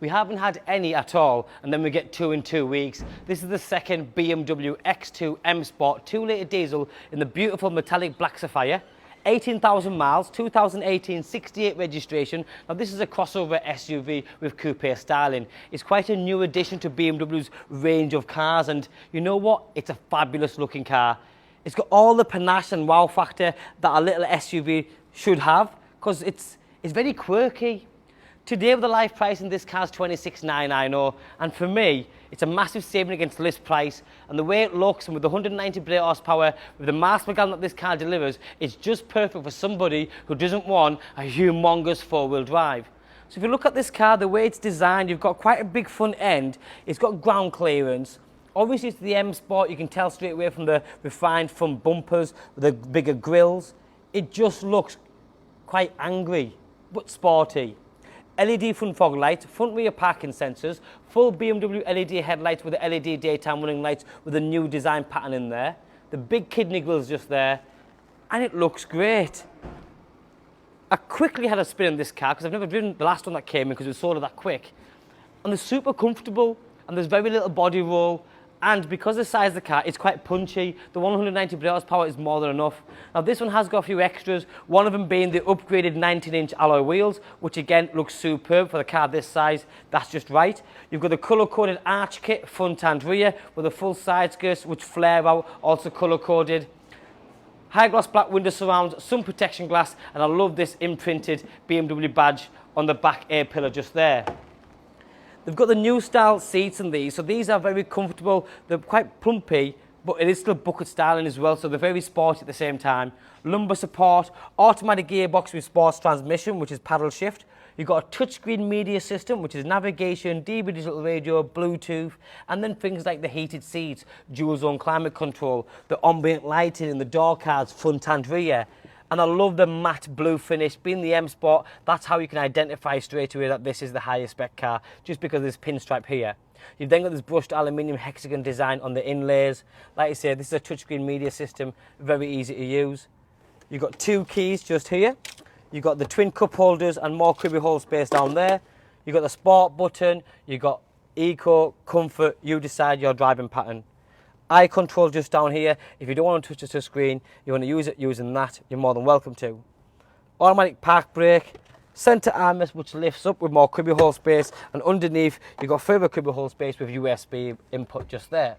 We haven't had any at all, and then we get 2 in 2 weeks. This is the second BMW X2 M Sport 2-litre diesel in the beautiful metallic black sapphire. 18,000 miles, 2018 68 registration. Now this is a crossover SUV with coupe styling. It's quite a new addition to BMW's range of cars, and you know what? It's a fabulous looking car. It's got all the panache and wow factor that a little SUV should have, because it's very quirky. Today with the live price in this car is $26,990, and for me it's a massive saving against list price, and the way it looks, and with the 190 brake horsepower, with the mass gallon that this car delivers, it's just perfect for somebody who doesn't want a humongous four-wheel drive. So if you look at this car, the way it's designed, you've got quite a big front end, it's got ground clearance. Obviously it's the M Sport, you can tell straight away from the refined front bumpers, with the bigger grills. It just looks quite angry, but sporty. LED front fog lights, front rear parking sensors, full BMW LED headlights with the LED daytime running lights with a new design pattern in there. The big kidney grill's just there, and it looks great. I quickly had a spin in this car because I've never driven the last one that came in because it was sold that quick. And they're super comfortable, and there's very little body roll. And because of the size of the car, it's quite punchy. The 190 brake horsepower is more than enough. Now this one has got a few extras, one of them being the upgraded 19-inch alloy wheels, which again looks superb for the car this size. That's just right. You've got the colour-coded arch kit front and rear with the full side skirts which flare out, also colour-coded. High gloss black window surrounds, sun protection glass, and I love this imprinted BMW badge on the back air pillar just there. They've got the new style seats in these, so these are very comfortable. They're quite plumpy, but it is still bucket styling as well, so they're very sporty at the same time. Lumbar support, automatic gearbox with sports transmission, which is paddle shift. You've got a touchscreen media system, which is navigation, DB digital radio, Bluetooth, and then things like the heated seats, dual zone climate control, the ambient lighting in the door cards, front and rear. And I love the matte blue finish. Being the M Sport, that's how you can identify straight away that this is the highest spec car, just because of this pinstripe here. You've then got this brushed aluminium hexagon design on the inlays. Like I say, this is a touchscreen media system, very easy to use. You've got 2 keys just here. You've got the twin cup holders and more cubby hole space down there. You've got the sport button. You've got eco, comfort, you decide your driving pattern. Eye control just down here. If you don't want to touch the touch screen, you want to use it using that, you're more than welcome to. Automatic park brake, centre armrest which lifts up with more cubby hole space, and underneath you've got further cubby hole space with USB input just there.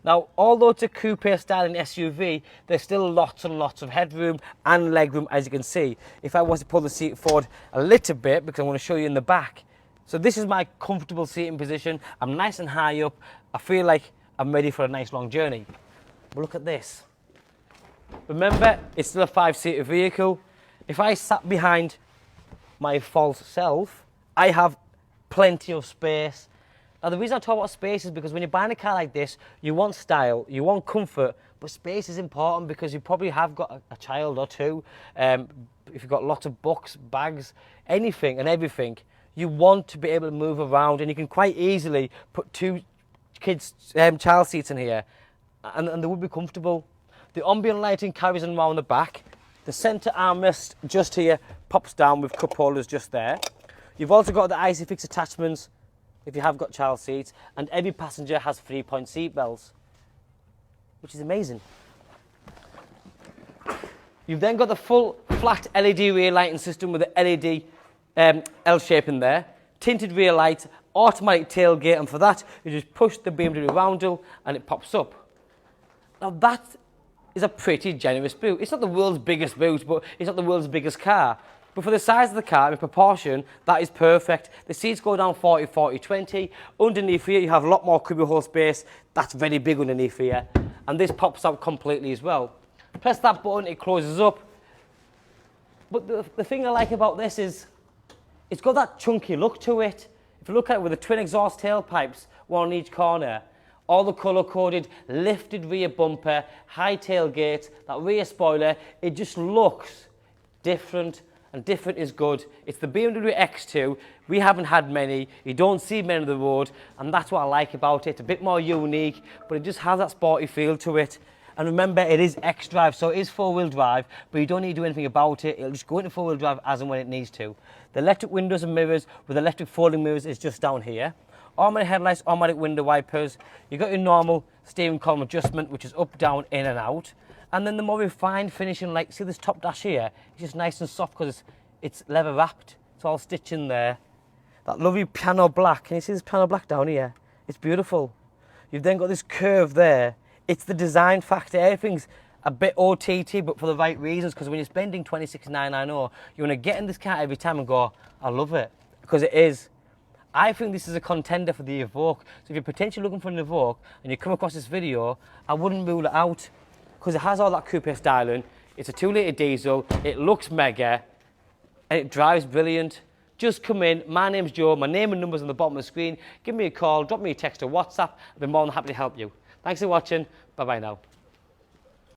Now, although it's a coupe styling SUV, there's still lots and lots of headroom and legroom, as you can see. If I was to pull the seat forward a little bit, because I want to show you in the back. So this is my comfortable seating position. I'm nice and high up. I feel like I'm ready for a nice long journey. But look at this. Remember, it's still a 5-seater vehicle. If I sat behind my false self, I have plenty of space. Now the reason I talk about space is because when you're buying a car like this, you want style, you want comfort, but space is important because you probably have got a child or two. If you've got lots of books, bags, anything and everything, you want to be able to move around, and you can quite easily put 2 kids' child seats in here, and they would be comfortable. The ambient lighting carries on around the back. The centre armrest just here pops down with cup holders just there. You've also got the ISOFIX attachments if you have got child seats, and every passenger has 3-point seat belts, which is amazing. You've then got the full flat LED rear lighting system with the LED L shape in there, tinted rear lights, automatic tailgate, and for that you just push the BMW roundel and it pops up. Now that is a pretty generous boot. It's not the world's biggest boot, but it's not the world's biggest car. But for the size of the car, in proportion, that is perfect. The seats go down 40, 40, 20. Underneath here you have a lot more cubby hole space. That's very big underneath here. And this pops out completely as well. Press that button, it closes up. But the thing I like about this is it's got that chunky look to it. If you look at it with the twin exhaust tailpipes, one on each corner, all the colour-coded lifted rear bumper, high tailgate, that rear spoiler, it just looks different, and different is good. It's the BMW X2. We haven't had many. You don't see many on the road, and that's what I like about it. It's a bit more unique, but it just has that sporty feel to it. And remember, it is XDRIVE, so it is four-wheel drive, but you don't need to do anything about it. It'll just go into four-wheel drive as and when it needs to. The electric windows and mirrors with electric folding mirrors is just down here. Automatic headlights, automatic window wipers. You've got your normal steering column adjustment, which is up, down, in and out. And then the more refined finishing, like, see this top dash here? It's just nice and soft because it's leather wrapped. It's all stitched in there. That lovely piano black. Can you see this piano black down here? It's beautiful. You've then got this curve there. It's the design factor. Everything's a bit OTT, but for the right reasons, because when you're spending $26,990, you want to get in this car every time and go, I love it, because it is. I think this is a contender for the Evoque. So if you're potentially looking for an Evoque and you come across this video, I wouldn't rule it out, because it has all that coupe styling. It's a 2-litre diesel, it looks mega, and it drives brilliant. Just come in. My name's Joe. My name and number's on the bottom of the screen. Give me a call, drop me a text or WhatsApp. I'll be more than happy to help you. Thanks for watching. Bye-bye now.